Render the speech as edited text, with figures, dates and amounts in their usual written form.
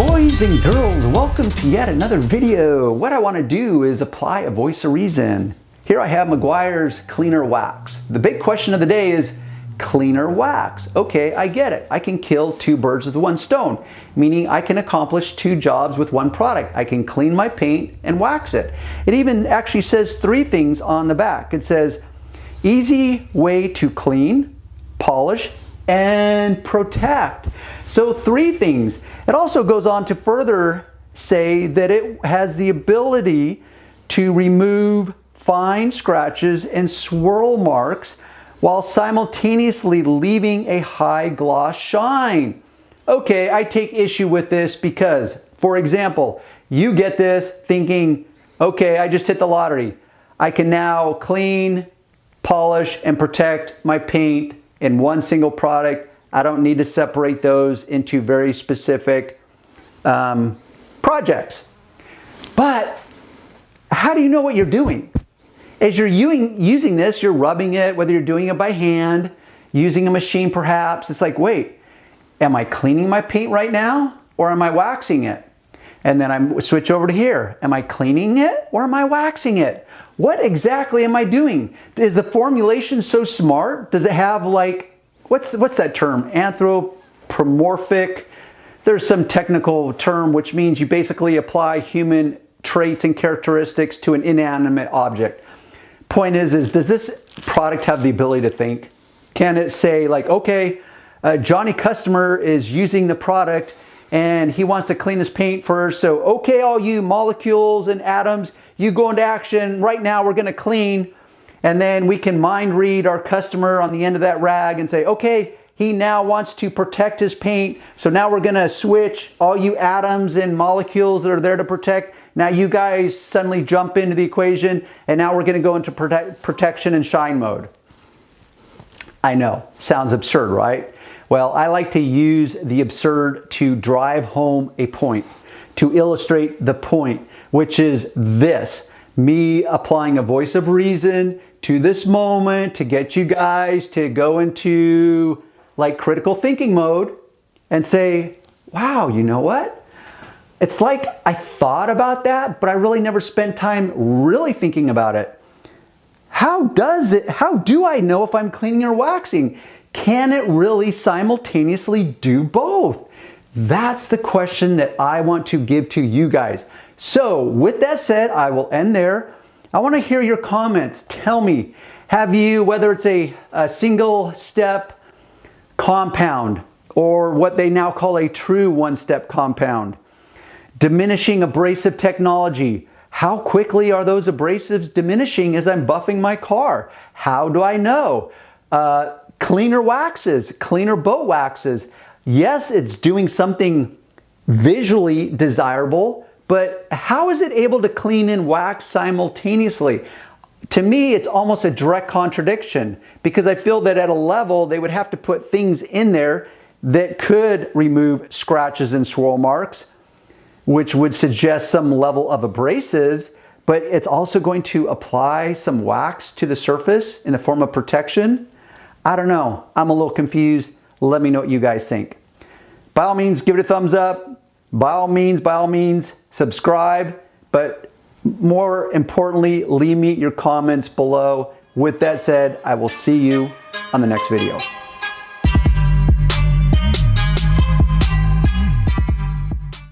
Boys and girls, welcome to yet another video. What I want to do is apply a voice of reason. Here I have Meguiar's cleaner wax. The big question of the day is cleaner wax. Okay, I get it. I can kill two birds with one stone, meaning I can accomplish two jobs with one product. I can clean my paint and wax it. It even actually says three things on the back. It says easy way to clean, polish, and protect. So three things. It also goes on to further say that it has the ability to remove fine scratches and swirl marks while simultaneously leaving a high gloss shine. Okay, I take issue with this because, for example, you get this thinking, okay, I just hit the lottery. I can now clean, polish, and protect my paint in one single product. I don't need to separate those into very specific projects. But how do you know what you're doing? As you're using this, you're rubbing it, whether you're doing it by hand, using a machine perhaps. It's like, wait, am I cleaning my paint right now or am I waxing it? And then I switch over to here. Am I cleaning it or am I waxing it? What exactly am I doing? Is the formulation so smart? Does it have like, what's that term? Anthropomorphic. There's some technical term which means you basically apply human traits and characteristics to an inanimate object. Point is does this product have the ability to think? Can it say like, okay, Johnny customer is using the product and he wants to clean his paint first. So, okay, all you molecules and atoms, you go into action. Right now we're gonna clean. And then we can mind read our customer on the end of that rag and say, okay, he now wants to protect his paint. So now we're gonna switch all you atoms and molecules that are there to protect. Now you guys suddenly jump into the equation and now we're gonna go into protection and shine mode. I know, sounds absurd, right? Well, I like to use the absurd to drive home a point, to illustrate the point, which is this. Me applying a voice of reason to this moment to get you guys to go into like critical thinking mode and say, wow, you know what? It's like I thought about that, but I really never spent time really thinking about it. How do I know if I'm cleaning or waxing? Can it really simultaneously do both? That's the question that I want to give to you guys. So with that said, I will end there. I want to hear your comments. Tell me, have you, whether it's a single step compound or what they now call a true one-step compound, diminishing abrasive technology, how quickly are those abrasives diminishing as I'm buffing my car? How do I know? Cleaner waxes, cleaner boat waxes. Yes, it's doing something visually desirable, but how is it able to clean and wax simultaneously? To me, it's almost a direct contradiction because I feel that at a level, they would have to put things in there that could remove scratches and swirl marks, which would suggest some level of abrasives, but it's also going to apply some wax to the surface in the form of protection. I don't know. I'm a little confused. Let me know what you guys think. By all means, give it a thumbs up. By all means, subscribe. But more importantly, leave me your comments below. With that said, I will see you on the next video.